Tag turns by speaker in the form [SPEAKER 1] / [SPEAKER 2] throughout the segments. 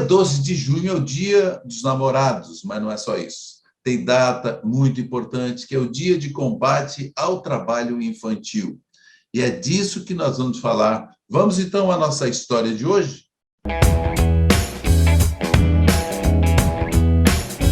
[SPEAKER 1] 12 de junho é o Dia dos Namorados, mas não é só isso. Tem data muito importante, que é o Dia de Combate ao Trabalho Infantil. E é disso que nós vamos falar. Vamos, então, à nossa história de hoje?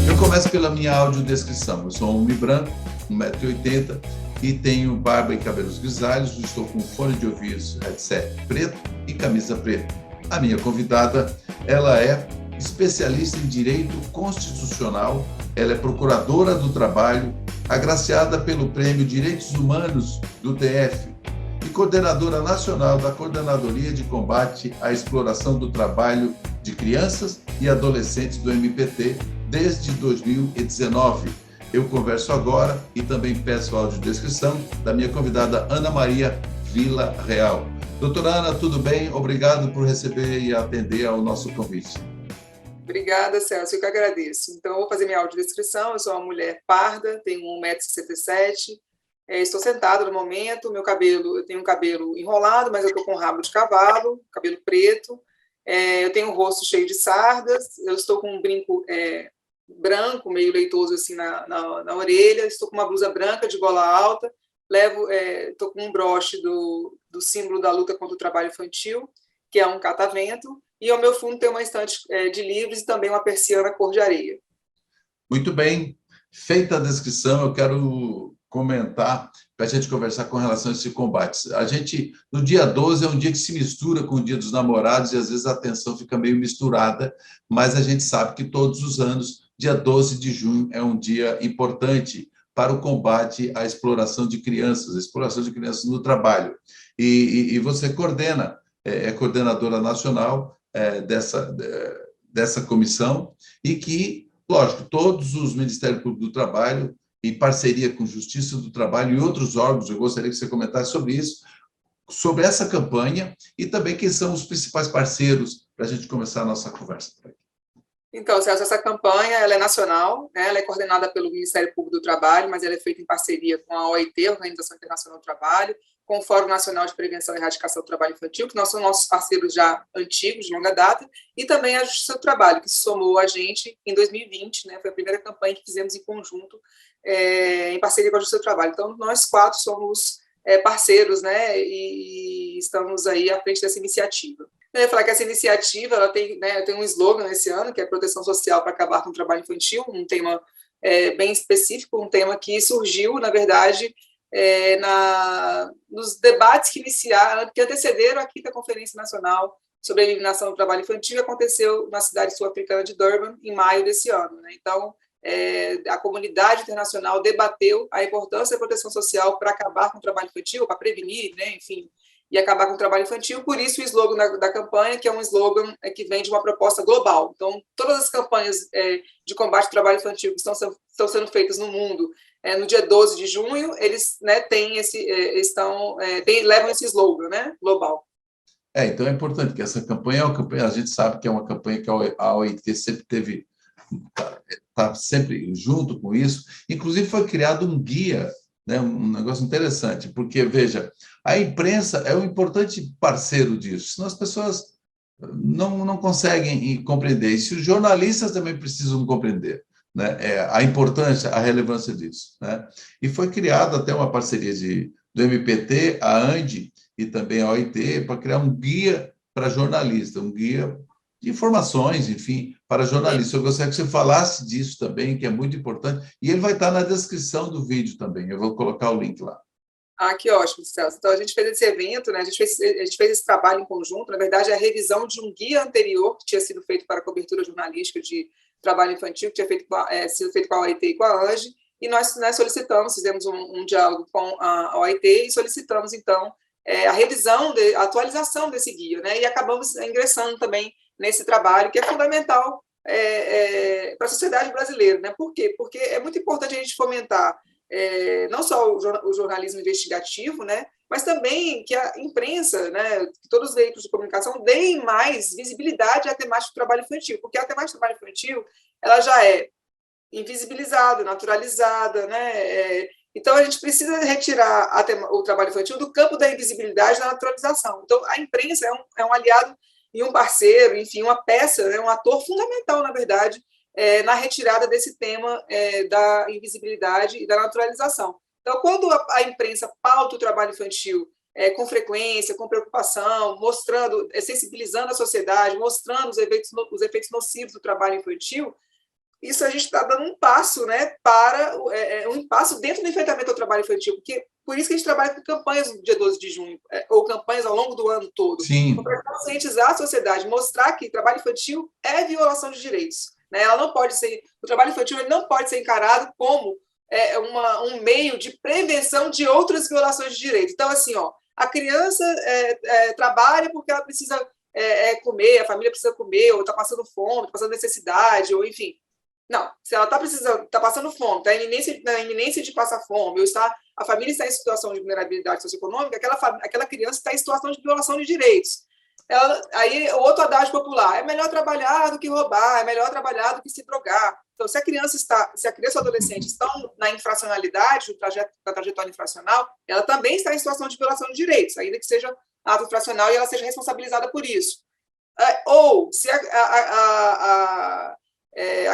[SPEAKER 1] Eu começo pela minha audiodescrição. Eu sou um homem branco, 1,80 m, e tenho barba e cabelos grisalhos. Estou com fone de ouvidos, headset preto e camisa preta. A minha convidada, ela é especialista em direito constitucional, ela é procuradora do trabalho, agraciada pelo Prêmio Direitos Humanos do DF e coordenadora nacional da Coordenadoria de Combate à Exploração do Trabalho de Crianças e Adolescentes do MPT desde 2019. Eu converso agora e também peço a audiodescrição da minha convidada Ana Maria Villarreal. Doutora Ana, tudo bem? Obrigado por receber e atender ao nosso convite.
[SPEAKER 2] Obrigada, Celso, eu que agradeço. Então, eu vou fazer minha audiodescrição. Eu sou uma mulher parda, tenho 1,67 m, estou sentada no momento, eu tenho um cabelo enrolado, mas eu estou com rabo de cavalo, cabelo preto, eu tenho o rosto cheio de sardas, eu estou com um brinco branco, meio leitoso assim na orelha, estou com uma blusa branca de gola alta, estou com um broche do símbolo da luta contra o trabalho infantil, que é um catavento, e ao meu fundo tem uma estante de livros e também uma persiana cor de areia.
[SPEAKER 1] Muito bem. Feita a descrição, eu quero comentar, para a gente conversar com relação a esse combate. No dia 12 é um dia que se mistura com o Dia dos Namorados e às vezes a atenção fica meio misturada, mas a gente sabe que todos os anos, dia 12 de junho é um dia importante para o combate à exploração de crianças, no trabalho. E você é coordenadora nacional dessa comissão, e que, lógico, todos os Ministérios Públicos do Trabalho, em parceria com Justiça do Trabalho e outros órgãos, eu gostaria que você comentasse sobre isso, sobre essa campanha, e também quem são os principais parceiros para a gente começar a nossa conversa por aqui.
[SPEAKER 2] Então, Celso, essa campanha ela é nacional, né? Ela é coordenada pelo Ministério Público do Trabalho, mas ela é feita em parceria com a OIT, Organização Internacional do Trabalho, com o Fórum Nacional de Prevenção e Erradicação do Trabalho Infantil, que nós somos nossos parceiros já antigos, de longa data, e também a Justiça do Trabalho, que se somou a gente em 2020, né? Foi a primeira campanha que fizemos em conjunto, em parceria com a Justiça do Trabalho. Então, nós quatro somos parceiros, né? E estamos aí à frente dessa iniciativa. Eu ia falar que essa iniciativa ela tem um slogan esse ano, que é Proteção Social para Acabar com o Trabalho Infantil, um tema bem específico, um tema que surgiu, na verdade, nos debates que antecederam a 5ª Conferência Nacional sobre a Eliminação do Trabalho Infantil, que aconteceu na cidade sul-africana de Durban, em maio desse ano. Né? Então, a comunidade internacional debateu a importância da proteção social para acabar com o trabalho infantil, para prevenir, né, enfim, e acabar com o trabalho infantil. Por isso o slogan da campanha, que é um slogan que vem de uma proposta global. Então, todas as campanhas de combate ao trabalho infantil que estão sendo feitas no mundo, no dia 12 de junho, eles levam esse slogan, né, global.
[SPEAKER 1] Então é importante que essa campanha a gente sabe que é uma campanha que a OIT sempre está sempre junto com isso. Inclusive foi criado um guia, né, um negócio interessante, porque, veja, a imprensa é um importante parceiro disso, senão as pessoas não conseguem compreender, e se os jornalistas também precisam compreender, né, a importância, a relevância disso. Né? E foi criada até uma parceria do MPT, a ANDI e também a OIT, para criar um guia para jornalistas, um guia de informações, enfim, para jornalistas. Eu gostaria que você falasse disso também, que é muito importante, e ele vai estar na descrição do vídeo também, eu vou colocar o link lá.
[SPEAKER 2] Que ótimo, Celso. Então, a gente fez esse evento, né? a gente fez esse trabalho em conjunto, na verdade, é a revisão de um guia anterior que tinha sido feito para a cobertura jornalística de trabalho infantil, que tinha sido feito com a OIT e com a ANGE, e nós solicitamos, fizemos um diálogo com a OIT e solicitamos, então, a atualização desse guia, né? E acabamos ingressando também nesse trabalho, que é fundamental para a sociedade brasileira. Né? Por quê? Porque é muito importante a gente fomentar não só o jornalismo investigativo, né, mas também que a imprensa, né, que todos os veículos de comunicação deem mais visibilidade à temática do trabalho infantil, porque a temática do trabalho infantil ela já é invisibilizada, naturalizada, né? Então, a gente precisa retirar o trabalho infantil do campo da invisibilidade e da naturalização. Então, a imprensa é um aliado e um parceiro, enfim, uma peça, né, um ator fundamental, na verdade, na retirada desse tema da invisibilidade e da naturalização. Então, quando a imprensa pauta o trabalho infantil com frequência, com preocupação, mostrando, sensibilizando a sociedade, mostrando os efeitos nocivos do trabalho infantil, isso a gente está dando um passo, né, para um passo dentro do enfrentamento ao trabalho infantil, porque por isso que a gente trabalha com campanhas no dia 12 de junho, ou campanhas ao longo do ano todo, para conscientizar a sociedade, mostrar que trabalho infantil é violação de direitos, né? Ela não pode ser, o trabalho infantil ele não pode ser encarado como um meio de prevenção de outras violações de direitos. Então, assim, a criança trabalha porque ela precisa comer, a família precisa comer, ou está passando fome, está passando necessidade, ou enfim. Não, se ela está passando fome, está na iminência de passar fome, ou a família está em situação de vulnerabilidade socioeconômica, aquela criança está em situação de violação de direitos. Aí, o outro adágio popular, é melhor trabalhar do que roubar, é melhor trabalhar do que se drogar. Então, se a criança ou adolescente estão na infracionalidade, da trajetória infracional, ela também está em situação de violação de direitos, ainda que seja ato infracional e ela seja responsabilizada por isso. Ou, se a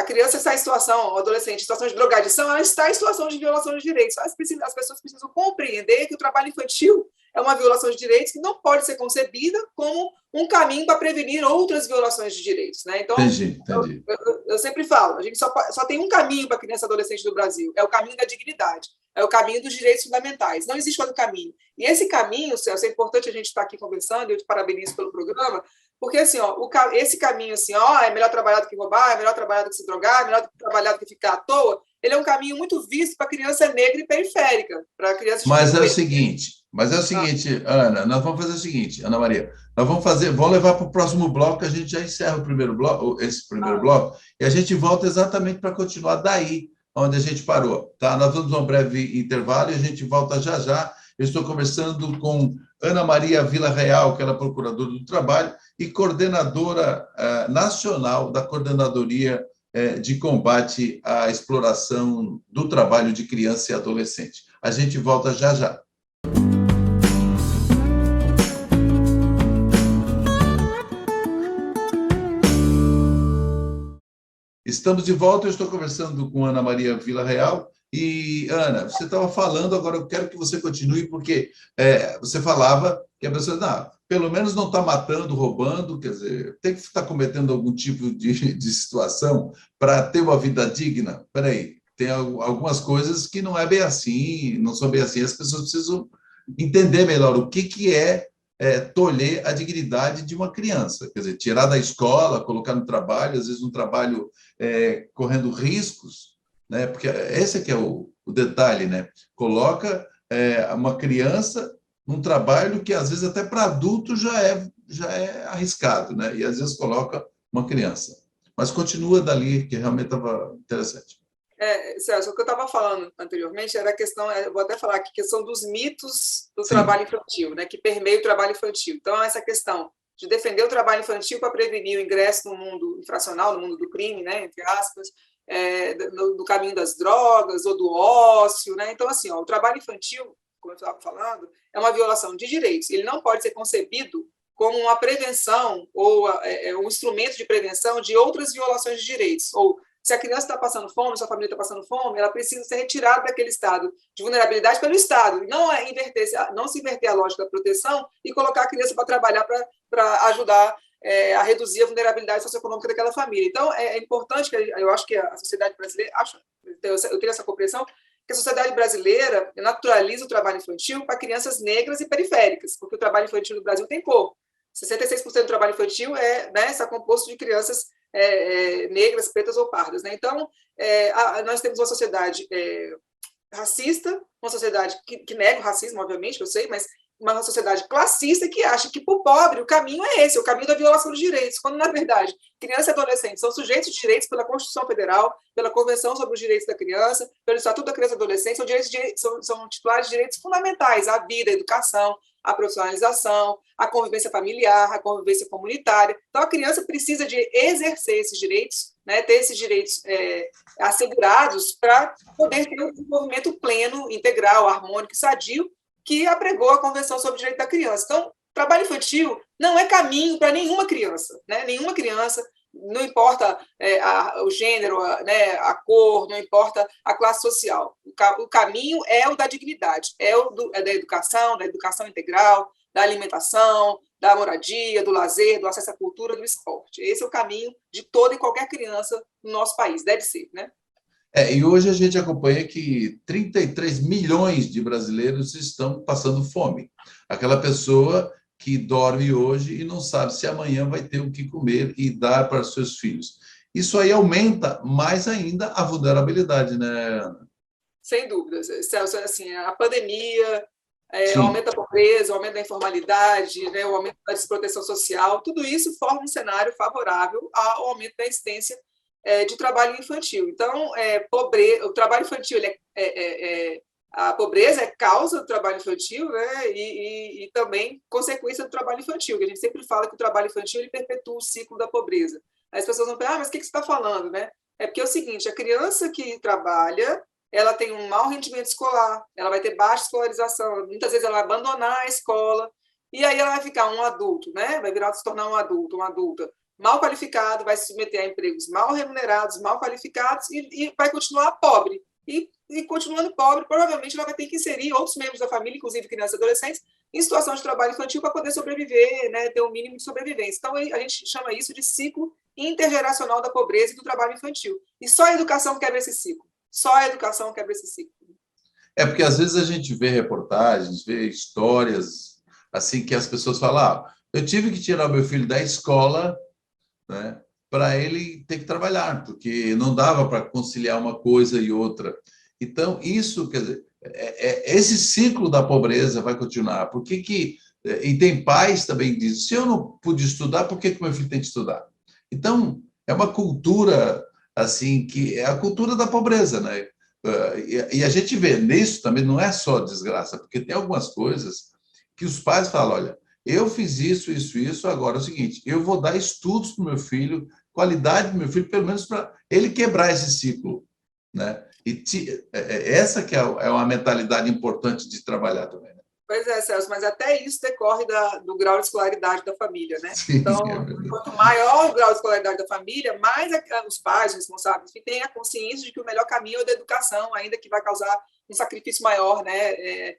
[SPEAKER 2] criança está em situação, o adolescente em situação de drogadição, ela está em situação de violação de direitos. As pessoas precisam compreender que o trabalho infantil é uma violação de direitos que não pode ser concebida como um caminho para prevenir outras violações de direitos, né? Então,
[SPEAKER 1] entendi.
[SPEAKER 2] Eu sempre falo, a gente só tem um caminho para a criança e adolescente do Brasil, é o caminho da dignidade, é o caminho dos direitos fundamentais, não existe outro caminho. E esse caminho, Celso, é importante a gente estar aqui conversando, eu te parabenizo pelo programa, porque assim, esse caminho assim, é melhor trabalhar do que roubar, é melhor trabalhar do que se drogar, é melhor trabalhar do que ficar à toa, ele é um caminho muito visto para criança negra e periférica, para criança.
[SPEAKER 1] Mas é o seguinte, Ana, nós vamos fazer o seguinte, Ana Maria, vamos levar para o próximo bloco, a gente já encerra o primeiro bloco, bloco, e a gente volta exatamente para continuar daí, onde a gente parou, tá? Nós vamos a um breve intervalo e a gente volta já já. Eu estou conversando com Ana Maria Villarreal, que ela é procuradora do trabalho e coordenadora nacional da Coordenadoria de Combate à Exploração do Trabalho de Criança e Adolescente. A gente volta já já. Estamos de volta, eu estou conversando com Ana Maria Villarreal. E, Ana, você estava falando, agora eu quero que você continue, porque você falava que a pessoa, pelo menos não está matando, roubando, quer dizer, tem que estar cometendo algum tipo de situação para ter uma vida digna. Espera aí, tem algumas coisas que não é bem assim, não são bem assim, as pessoas precisam entender melhor o que é tolher a dignidade de uma criança, quer dizer, tirar da escola, colocar no trabalho, às vezes um trabalho correndo riscos, né? Porque esse aqui é o detalhe, né? Coloca uma criança num trabalho que, às vezes, até para adulto já é arriscado, né? E, às vezes, coloca uma criança. Mas continua dali, que realmente estava interessante.
[SPEAKER 2] Celso, o que eu estava falando anteriormente era a questão, eu vou até falar aqui, questão dos mitos do trabalho infantil, né? Que permeia o trabalho infantil. Então, essa questão de defender o trabalho infantil para prevenir o ingresso no mundo infracional, no mundo do crime, né? Entre aspas, no caminho das drogas ou do ócio, né? Então, assim, o trabalho infantil, como eu estava falando, é uma violação de direitos. Ele não pode ser concebido como uma prevenção ou um instrumento de prevenção de outras violações de direitos. Ou, se a criança está passando fome, sua família está passando fome, ela precisa ser retirada daquele estado de vulnerabilidade pelo Estado. Não se inverter a lógica da proteção e colocar a criança para trabalhar para ajudar a reduzir a vulnerabilidade socioeconômica daquela família. Então, é importante, eu acho que a sociedade brasileira, eu tenho essa compreensão, que a sociedade brasileira naturaliza o trabalho infantil para crianças negras e periféricas, porque o trabalho infantil no Brasil tem cor. 66% do trabalho infantil está composto de crianças negras, pretas ou pardas, né? Então, nós temos uma sociedade racista, uma sociedade que nega o racismo, obviamente, eu sei, mas uma sociedade classista que acha que, para o pobre, o caminho é esse, o caminho da violação dos direitos, quando, na verdade, crianças e adolescentes são sujeitos de direitos pela Constituição Federal, pela Convenção sobre os Direitos da Criança, pelo Estatuto da Criança e Adolescente, são titulares de direitos fundamentais, à vida, à educação, à profissionalização, à convivência familiar, à convivência comunitária. Então, a criança precisa de exercer esses direitos, né, ter esses direitos assegurados para poder ter um desenvolvimento pleno, integral, harmônico e sadio, que apregou a Convenção sobre o Direito da Criança. Então, trabalho infantil não é caminho para nenhuma criança, né? Nenhuma criança, não importa o gênero, né, a cor, não importa a classe social. O caminho é o da dignidade, é da educação integral, da alimentação, da moradia, do lazer, do acesso à cultura, do esporte. Esse é o caminho de toda e qualquer criança no nosso país, deve ser, né?
[SPEAKER 1] E hoje a gente acompanha que 33 milhões de brasileiros estão passando fome. Aquela pessoa que dorme hoje e não sabe se amanhã vai ter o que comer e dar para seus filhos. Isso aí aumenta mais ainda a vulnerabilidade, né, Ana?
[SPEAKER 2] Sem dúvidas, Celso. Assim, a pandemia, o
[SPEAKER 1] Sim.
[SPEAKER 2] aumento da pobreza, o aumento da informalidade, né, o aumento da desproteção social, tudo isso forma um cenário favorável ao aumento da incidência de trabalho infantil. Então, o trabalho infantil, a pobreza é causa do trabalho infantil, né, e também consequência do trabalho infantil, que a gente sempre fala que o trabalho infantil ele perpetua o ciclo da pobreza. Aí as pessoas vão pensar, mas o que você está falando? Né? É porque é o seguinte, a criança que trabalha, ela tem um mau rendimento escolar, ela vai ter baixa escolarização, muitas vezes ela vai abandonar a escola, e aí ela vai ficar um adulto, né? Vai se tornar um adulto, uma adulta mal qualificado, vai se submeter a empregos mal remunerados, mal qualificados, e vai continuar pobre. E continuando pobre, provavelmente ela vai ter que inserir outros membros da família, inclusive crianças e adolescentes, em situação de trabalho infantil para poder sobreviver, né? Ter um mínimo de sobrevivência. Então, a gente chama isso de ciclo intergeracional da pobreza e do trabalho infantil. E só a educação quebra esse ciclo. Só a educação quebra esse ciclo.
[SPEAKER 1] Porque às vezes a gente vê reportagens, vê histórias assim que as pessoas falam, eu tive que tirar meu filho da escola, né, para ele ter que trabalhar, porque não dava para conciliar uma coisa e outra. Então, isso, quer dizer, esse ciclo da pobreza vai continuar. E tem pais também que dizem, se eu não pude estudar, por que meu filho tem que estudar? Então, é uma cultura assim que é a cultura da pobreza, né? E a gente vê nisso também não é só desgraça, porque tem algumas coisas que os pais falam, olha, eu fiz isso, agora é o seguinte, eu vou dar estudos para o meu filho, qualidade para o meu filho, pelo menos para ele quebrar esse ciclo, né? Essa que é uma mentalidade importante de trabalhar também, né?
[SPEAKER 2] Pois é, Celso, mas até isso decorre do grau de escolaridade da família, né?
[SPEAKER 1] Sim,
[SPEAKER 2] Então, quanto maior o grau de escolaridade da família, mais os pais, os responsáveis, têm a consciência de que o melhor caminho é o da educação, ainda que vai causar um sacrifício maior, né?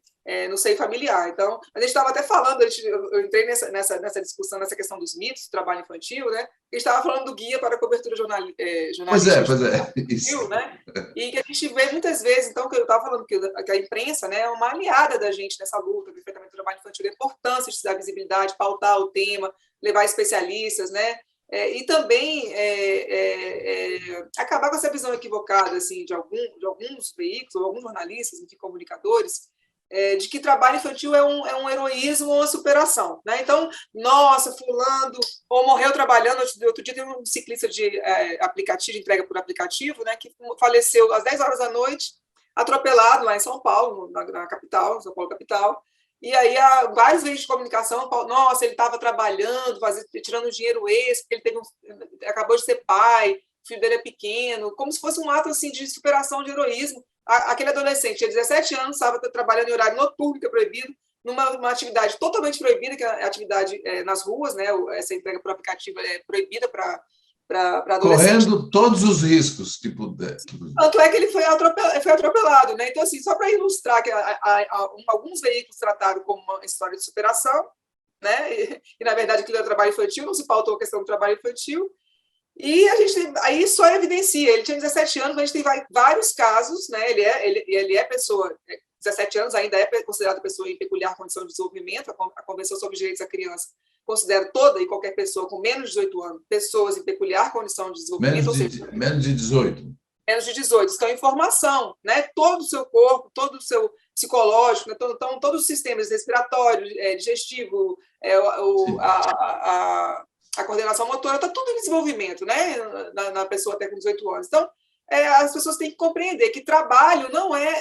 [SPEAKER 2] No seio familiar. Então, a gente estava até falando, eu entrei nessa discussão, nessa questão dos mitos do trabalho infantil, né? A gente estava falando do guia para a cobertura jornalística
[SPEAKER 1] pois é,
[SPEAKER 2] infantil, né? E que a gente vê muitas vezes, então, que eu estava falando que a imprensa, né, é uma aliada da gente nessa luta do enfrentamento do trabalho infantil, a importância de dar visibilidade, pautar o tema, levar especialistas, né? E também acabar com essa visão equivocada assim, de alguns veículos, ou alguns jornalistas, enfim, comunicadores, de que trabalho infantil é um heroísmo ou uma superação. Né? Então, nossa, fulano ou morreu trabalhando. Outro dia tem um ciclista de aplicativo, de entrega por aplicativo, né, que faleceu às 10 horas da noite, atropelado lá em São Paulo, na capital, São Paulo capital. E aí, vários veículos de comunicação, nossa, ele estava trabalhando, tirando dinheiro extra, ele acabou de ser pai, o filho dele é pequeno, como se fosse um ato assim, de superação, de heroísmo. Aquele adolescente tinha 17 anos, estava trabalhando em horário noturno, que é proibido, numa atividade totalmente proibida, que é a atividade nas ruas, né? Essa entrega por aplicativo é proibida para adolescente.
[SPEAKER 1] Correndo todos os riscos que puder.
[SPEAKER 2] Tanto é que ele foi atropelado, né? Então, assim, só para ilustrar que alguns veículos trataram como uma história de superação, né? E na verdade, aquilo é trabalho infantil, não se pautou a questão do trabalho infantil. E a gente aí só evidencia, ele tinha 17 anos, mas a gente tem vários casos, né? Ele é pessoa, 17 anos ainda é considerado pessoa em peculiar condição de desenvolvimento, a Convenção sobre os Direitos da Criança considera toda e qualquer pessoa com menos de 18 anos pessoas em peculiar condição de desenvolvimento,
[SPEAKER 1] menos de 18.
[SPEAKER 2] Menos de 18, estão em formação, né? Todo o seu corpo, todo o seu psicológico, né? Então, todos os sistemas respiratório, digestivo, a coordenação motora, está tudo em desenvolvimimento, né? Na pessoa até com 18 anos. Então, as pessoas têm que compreender que trabalho não é...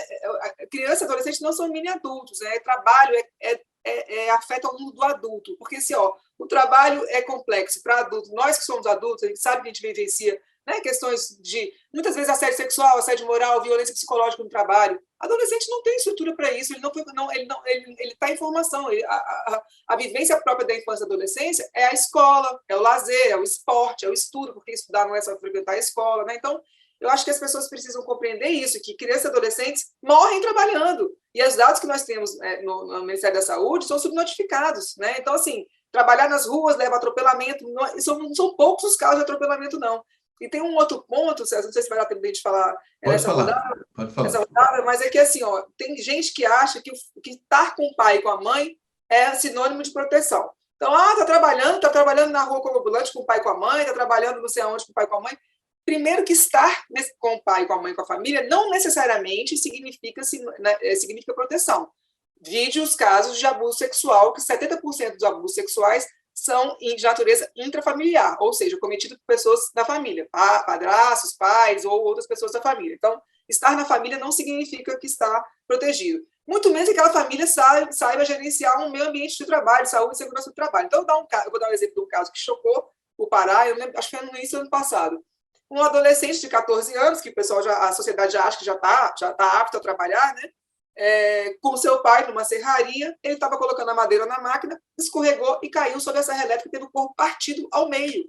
[SPEAKER 2] Criança e adolescente não são mini adultos, né? Trabalho afeta o mundo do adulto, porque assim, o trabalho é complexo para adultos. Nós que somos adultos, a gente sabe que a gente vivencia, né? Questões de, muitas vezes, assédio sexual, assédio moral, violência psicológica no trabalho. Adolescente não tem estrutura para isso, ele está em formação. A vivência própria da infância e da adolescência é a escola, é o lazer, é o esporte, é o estudo, porque estudar não é só frequentar a escola, né? Então, eu acho que as pessoas precisam compreender isso, que crianças e adolescentes morrem trabalhando. E os dados que nós temos no Ministério da Saúde são subnotificados, né? Então, assim, trabalhar nas ruas leva a atropelamento, não são poucos os casos de atropelamento, não. E tem um outro ponto, César, não sei se vai dar tempo de falar
[SPEAKER 1] nessa
[SPEAKER 2] rodada, mas é que, assim, ó, tem gente que acha que estar com o pai e com a mãe é sinônimo de proteção. Então, tá trabalhando na rua como ambulante com o pai e com a mãe, tá trabalhando não sei aonde com o pai e com a mãe. Primeiro que estar com o pai, com a mãe, com a família, não necessariamente significa proteção. Vide os casos de abuso sexual, que 70% dos abusos sexuais são de natureza intrafamiliar, ou seja, cometido por pessoas da família, padrastos, pais ou outras pessoas da família. Então, estar na família não significa que está protegido. Muito menos que aquela família saiba gerenciar um meio ambiente de trabalho, saúde e segurança do trabalho. Então, eu vou dar um exemplo de um caso que chocou o Pará, eu lembro, acho que foi no início do ano passado. Um adolescente de 14 anos, que o pessoal a sociedade já acha que já tá apto a trabalhar, né? Com seu pai numa serraria, ele estava colocando a madeira na máquina, escorregou e caiu sobre a serra elétrica e teve o corpo partido ao meio.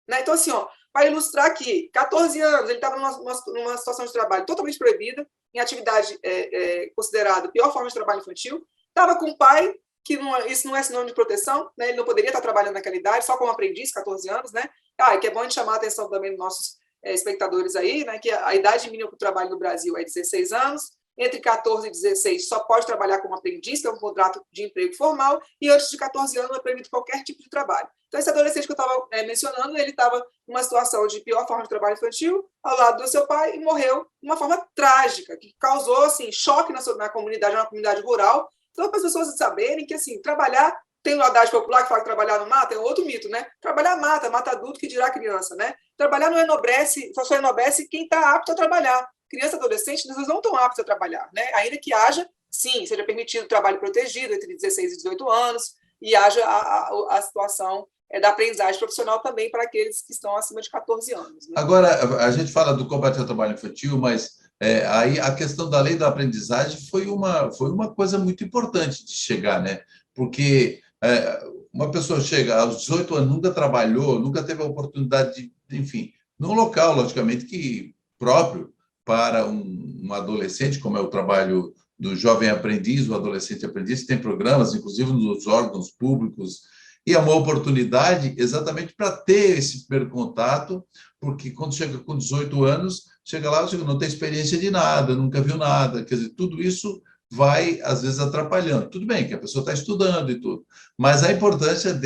[SPEAKER 2] Né? Então, assim, para ilustrar aqui, 14 anos, ele estava numa situação de trabalho totalmente proibida, em atividade considerada a pior forma de trabalho infantil, estava com o pai, isso não é sinônimo de proteção, né? Ele não poderia estar trabalhando naquela idade, só como aprendiz, 14 anos, né? Que é bom a gente chamar a atenção também dos nossos espectadores aí, né? Que a idade mínima para o trabalho no Brasil é 16 anos, entre 14 e 16 só pode trabalhar como aprendiz, que é um contrato de emprego formal, e antes de 14 anos é permitido qualquer tipo de trabalho. Então, esse adolescente que eu estava mencionando, ele estava numa situação de pior forma de trabalho infantil, ao lado do seu pai, e morreu de uma forma trágica, que causou assim, choque na comunidade, uma comunidade rural. Então, para as pessoas saberem que assim, trabalhar, tem uma adagem popular que fala que trabalhar não mata, é outro mito, né? Trabalhar mata adulto, que dirá criança, né? Trabalhar não enobrece, só enobrece quem está apto a trabalhar. Criança e adolescente, eles não estão aptos a trabalhar, né? Ainda que haja, sim, seja permitido trabalho protegido entre 16 e 18 anos, e haja a situação da aprendizagem profissional também para aqueles que estão acima de 14 anos. Né?
[SPEAKER 1] Agora, a gente fala do combate ao trabalho infantil, mas aí a questão da lei da aprendizagem foi uma coisa muito importante de chegar, né? Porque uma pessoa chega aos 18 anos, nunca trabalhou, nunca teve a oportunidade de, enfim, num local, logicamente, que próprio para um adolescente, como é o trabalho do jovem aprendiz, o adolescente aprendiz, tem programas, inclusive nos órgãos públicos, e é uma oportunidade exatamente para ter esse primeiro contato, porque quando chega com 18 anos, chega lá, não tem experiência de nada, nunca viu nada, quer dizer, tudo isso vai, às vezes, atrapalhando. Tudo bem que a pessoa está estudando e tudo, mas a importância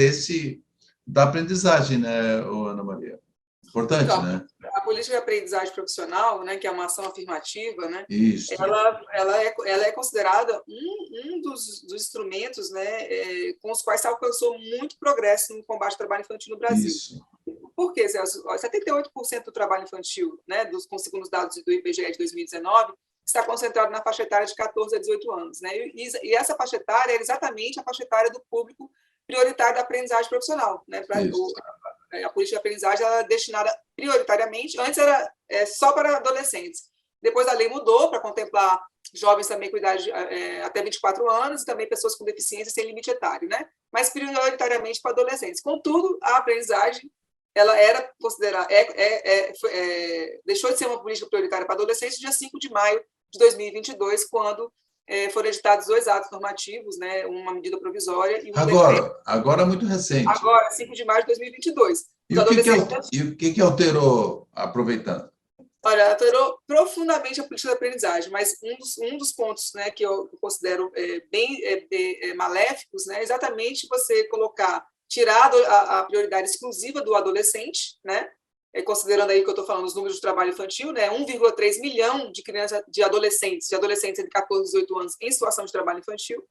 [SPEAKER 1] da aprendizagem, né, Ana Maria? Importante, então, né?
[SPEAKER 2] A política de aprendizagem profissional, né, que é uma ação afirmativa, né,
[SPEAKER 1] isso.
[SPEAKER 2] ela é considerada um dos instrumentos, né, com os quais se alcançou muito progresso no combate ao trabalho infantil no Brasil.
[SPEAKER 1] Isso.
[SPEAKER 2] Por quê, Celso? 78% do trabalho infantil, né, segundo os dados do IBGE de 2019, está concentrado na faixa etária de 14 a 18 anos. Né, e essa faixa etária é exatamente a faixa etária do público prioritário da aprendizagem profissional. Né, a política de aprendizagem era destinada prioritariamente, antes era só para adolescentes. Depois a lei mudou para contemplar jovens também com idade até 24 anos e também pessoas com deficiência sem limite etário, né? Mas prioritariamente para adolescentes. Contudo, a aprendizagem ela era considerada, deixou de ser uma política prioritária para adolescentes no dia 5 de maio de 2022, quando foram editados 2 atos normativos, né, uma medida provisória e um decreto.
[SPEAKER 1] Agora muito recente.
[SPEAKER 2] Agora, 5 de maio de 2022.
[SPEAKER 1] E o que alterou, aproveitando?
[SPEAKER 2] Olha, alterou profundamente a política de aprendizagem, mas um dos pontos, né, que eu considero bem maléficos, né, é exatamente você tirar a prioridade exclusiva do adolescente, né, considerando aí que eu estou falando os números de trabalho infantil, né, 1,3 milhão de crianças, de adolescentes entre 14 e 18 anos em situação de trabalho infantil,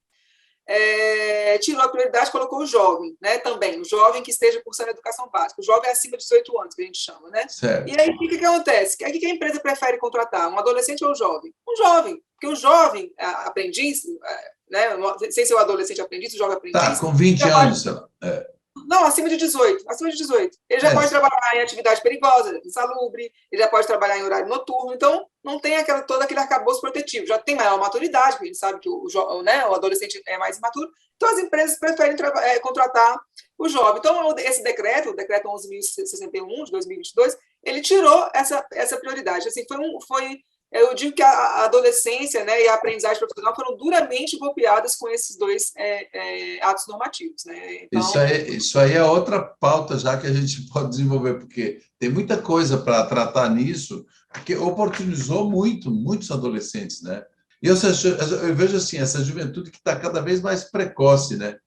[SPEAKER 2] tirou a prioridade, colocou o jovem, né, também, o jovem que esteja cursando a educação básica, o jovem acima de 18 anos, que a gente chama, né?
[SPEAKER 1] Certo.
[SPEAKER 2] E aí, o que acontece? O que a empresa prefere contratar? Um adolescente ou um jovem? Um jovem, porque o jovem aprendiz, né, sem ser o adolescente aprendiz, o jovem aprendiz...
[SPEAKER 1] Tá, com 20 anos, sei lá.
[SPEAKER 2] Não, acima de 18. Acima de 18. Ele já pode trabalhar em atividade perigosa, insalubre, ele já pode trabalhar em horário noturno, então não tem todo aquele arcabouço protetivo. Já tem maior maturidade, porque a gente sabe que o adolescente é mais imaturo, então as empresas preferem contratar o jovem. Então, esse decreto, o decreto 11.061 de 2022, ele tirou essa prioridade. Assim, eu digo que a adolescência, né, e a aprendizagem profissional foram duramente golpeadas com esses dois atos normativos. Né? Então,
[SPEAKER 1] isso aí é outra pauta já que a gente pode desenvolver, porque tem muita coisa para tratar nisso, porque oportunizou muitos adolescentes. Né? E eu vejo assim, essa juventude que está cada vez mais precoce, né?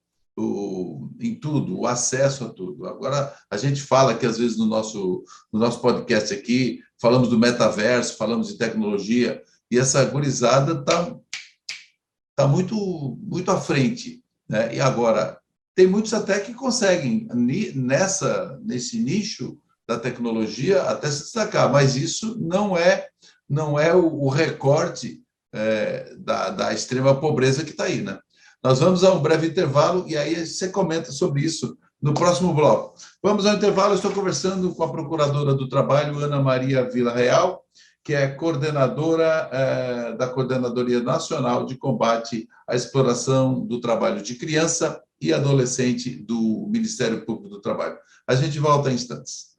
[SPEAKER 1] Em tudo, o acesso a tudo. Agora, a gente fala que, às vezes, no nosso podcast aqui, falamos do metaverso, falamos de tecnologia, e essa gurizada está muito à frente. Né? E agora, tem muitos até que conseguem, nesse nicho da tecnologia, até se destacar, mas isso não é o recorte da extrema pobreza que está aí, né? Nós vamos a um breve intervalo e aí você comenta sobre isso no próximo bloco. Vamos ao intervalo, eu estou conversando com a Procuradora do Trabalho, Ana Maria Villarreal, que é coordenadora da Coordenadoria Nacional de Combate à Exploração do Trabalho de Criança e Adolescente do Ministério Público do Trabalho. A gente volta em instantes.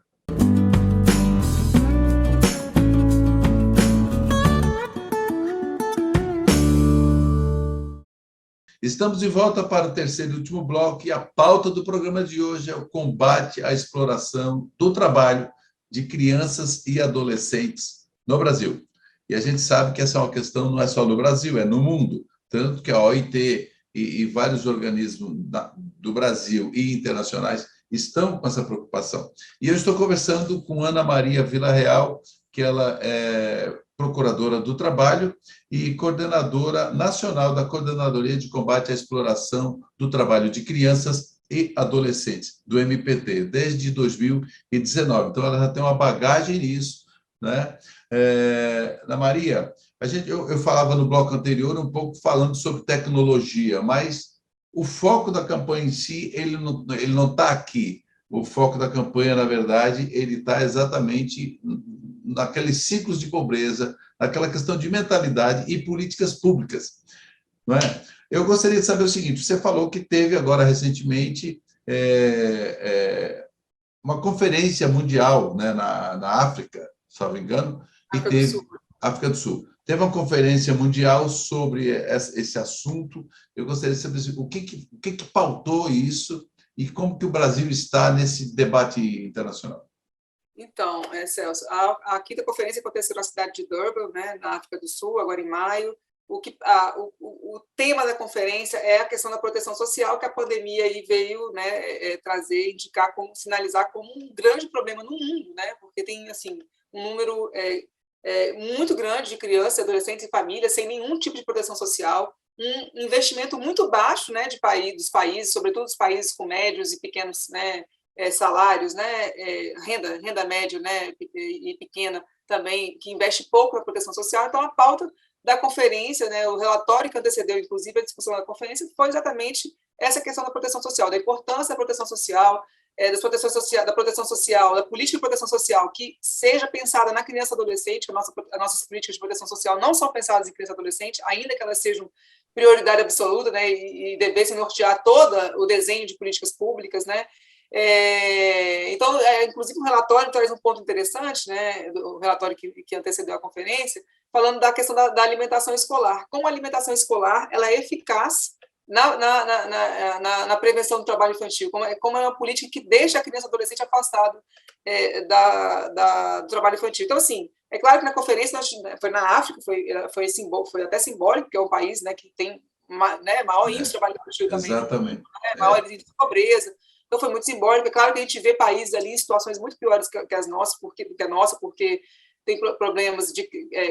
[SPEAKER 1] Estamos de volta para o terceiro e último bloco e a pauta do programa de hoje é o combate à exploração do trabalho de crianças e adolescentes no Brasil. E a gente sabe que essa é uma questão não é só no Brasil, é no mundo. Tanto que a OIT e vários organismos do Brasil e internacionais estão com essa preocupação. E eu estou conversando com Ana Maria Villarreal, que ela é procuradora do Trabalho e coordenadora nacional da Coordenadoria de Combate à Exploração do Trabalho de Crianças e Adolescentes, do MPT, desde 2019. Então, ela já tem uma bagagem nisso. Né? Ana Maria, eu falava no bloco anterior um pouco falando sobre tecnologia, mas o foco da campanha em si, ele não está aqui. O foco da campanha, na verdade, ele está exatamente naqueles ciclos de pobreza, naquela questão de mentalidade e políticas públicas. Não é? Eu gostaria de saber o seguinte, você falou que teve agora, recentemente, uma conferência mundial, né, na África, se não me engano, África do Sul. Teve uma conferência mundial sobre esse assunto. Eu gostaria de saber o que pautou isso e como que o Brasil está nesse debate internacional.
[SPEAKER 2] Então, Celso, a quinta conferência aconteceu na cidade de Durban, né, na África do Sul, agora em maio. O tema da conferência é a questão da proteção social, que a pandemia aí veio, né, trazer, indicar, sinalizar como um grande problema no mundo, né, porque tem assim, um número muito grande de crianças, adolescentes e famílias sem nenhum tipo de proteção social, um investimento muito baixo, né, dos países, sobretudo os países com médios e pequenos, né, salários, né, renda média, né, e pequena também, que investe pouco na proteção social. Então, a pauta da conferência, né, o relatório que antecedeu, inclusive, a discussão da conferência, foi exatamente essa questão da proteção social, da importância da proteção social, da proteção social, da política de proteção social, que seja pensada na criança e adolescente, que as nossas políticas de proteção social não são pensadas em criança e adolescente, ainda que elas sejam prioridade absoluta, né, e devessem nortear todo o desenho de políticas públicas, né. Então, inclusive, o relatório traz um ponto interessante, né, o relatório que antecedeu a conferência, falando da questão da alimentação escolar. Como a alimentação escolar ela é eficaz na prevenção do trabalho infantil, como é uma política que deixa a criança e adolescente afastado do trabalho infantil. Então, assim, é claro que na conferência, foi na África, foi até simbólico, porque é um país, né, que tem maior índice de trabalho infantil também,
[SPEAKER 1] exatamente.
[SPEAKER 2] Maior índice de pobreza. Então, foi muito simbólico. É claro que a gente vê países ali em situações muito piores que as nossas, porque tem problemas de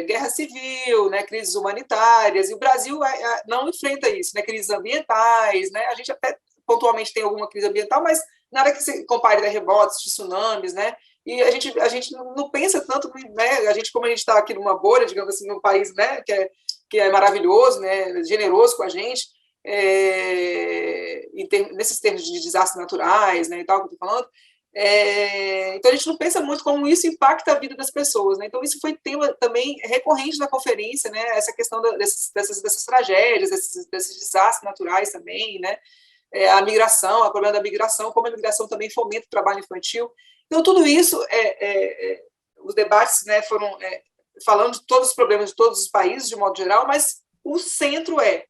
[SPEAKER 2] guerra civil, né, crises humanitárias, e o Brasil não enfrenta isso, né, crises ambientais, né, a gente até pontualmente tem alguma crise ambiental, mas nada que se compare a terremotos, tsunamis, né, e a gente não pensa tanto, né, como a gente está aqui numa bolha, digamos assim, num país, né, que é maravilhoso, né, generoso com a gente, nesses termos de desastres naturais, né, e tal, que eu estou falando. Então, a gente não pensa muito como isso impacta a vida das pessoas, né? Então, isso foi tema também recorrente na conferência, né? Essa questão dessas tragédias, desses desastres naturais também, né? A migração, o problema da migração, como a migração também fomenta o trabalho infantil. Então, tudo isso, os debates, né, foram falando de todos os problemas de todos os países, de modo geral, mas o centro é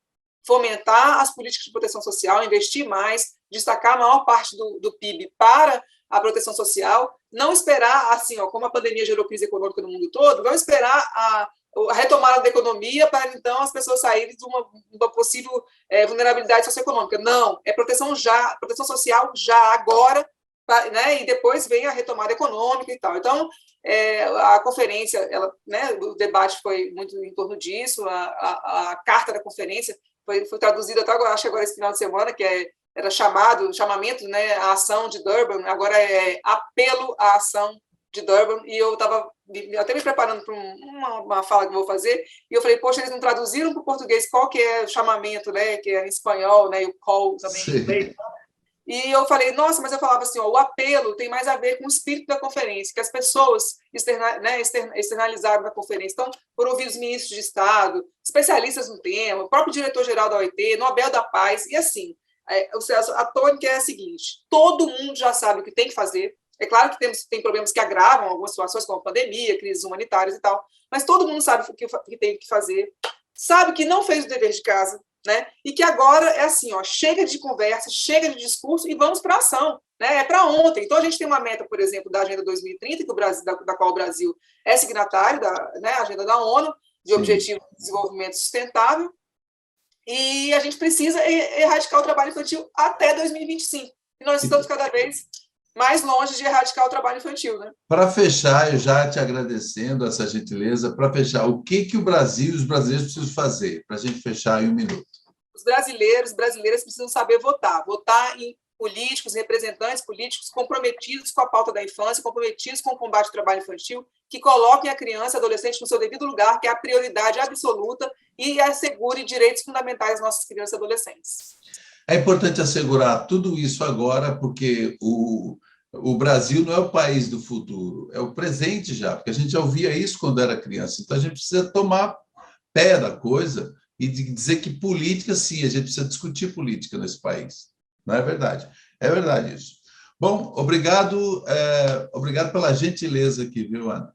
[SPEAKER 2] fomentar as políticas de proteção social, investir mais, destacar a maior parte do PIB para a proteção social, não esperar, assim, como a pandemia gerou crise econômica no mundo todo, não esperar a retomada da economia para, então, as pessoas saírem de uma possível vulnerabilidade socioeconômica. Não, é proteção social já, agora, né, e depois vem a retomada econômica e tal. Então, a conferência, né, o debate foi muito em torno disso, a carta da conferência foi traduzida até agora, acho que agora esse final de semana, que era chamamento, né, à ação de Durban, agora é apelo à ação de Durban, e eu estava até me preparando para uma fala que eu vou fazer, e eu falei, poxa, eles não traduziram para o português qual que é o chamamento, né, que é em espanhol, né, e o call também em inglês. E eu falei, nossa, mas eu falava assim, o apelo tem mais a ver com o espírito da conferência, que as pessoas externalizaram na conferência. Então, por ouvir os ministros de Estado, especialistas no tema, o próprio diretor-geral da OIT, Nobel da Paz, e assim, a tônica é a seguinte, todo mundo já sabe o que tem que fazer. É claro que tem problemas que agravam algumas situações, como a pandemia, crises humanitárias e tal, mas todo mundo sabe o que tem que fazer, sabe que não fez o dever de casa, né? E que agora é assim, chega de conversa, chega de discurso e vamos para a ação, né? É para ontem. Então, a gente tem uma meta, por exemplo, da Agenda 2030, da qual o Brasil é signatário, né, a Agenda da ONU, de Objetivo de Desenvolvimento Sustentável, e a gente precisa erradicar o trabalho infantil até 2025. E nós estamos cada vez mais longe de erradicar o trabalho infantil, né?
[SPEAKER 1] Para fechar, eu já te agradecendo essa gentileza, para fechar, o que o Brasil e os brasileiros precisam fazer? Para a gente fechar em 1 minuto.
[SPEAKER 2] Os brasileiros e brasileiras precisam saber votar em políticos, representantes políticos comprometidos com a pauta da infância, comprometidos com o combate ao trabalho infantil, que coloquem a criança e adolescente no seu devido lugar, que é a prioridade absoluta, e assegure direitos fundamentais às nossas crianças e adolescentes.
[SPEAKER 1] É importante assegurar tudo isso agora, porque o Brasil não é o país do futuro, é o presente já, porque a gente já ouvia isso quando era criança. Então, a gente precisa tomar pé da coisa e dizer que política, sim, a gente precisa discutir política nesse país. Não é verdade? É verdade isso. Bom, obrigado pela gentileza aqui, viu, Ana?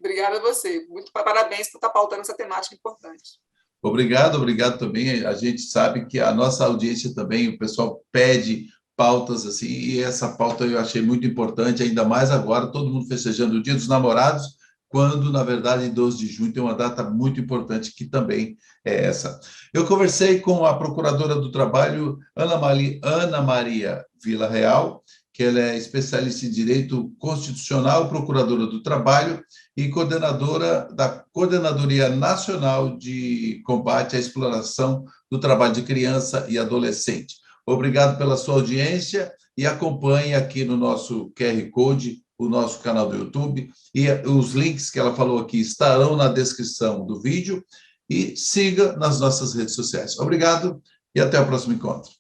[SPEAKER 2] Obrigada a você. Muito parabéns por estar pautando essa temática importante.
[SPEAKER 1] Obrigado também. A gente sabe que a nossa audiência também, o pessoal pede pautas assim, e essa pauta eu achei muito importante, ainda mais agora, todo mundo festejando o Dia dos Namorados, quando, na verdade, em 12 de junho tem uma data muito importante, que também é essa. Eu conversei com a Procuradora do Trabalho, Ana Maria Villarreal, que ela é especialista em Direito Constitucional, Procuradora do Trabalho e coordenadora da Coordenadoria Nacional de Combate à Exploração do Trabalho de Criança e Adolescente. Obrigado pela sua audiência e acompanhe aqui no nosso QR Code o nosso canal do YouTube, e os links que ela falou aqui estarão na descrição do vídeo, e siga nas nossas redes sociais. Obrigado e até o próximo encontro.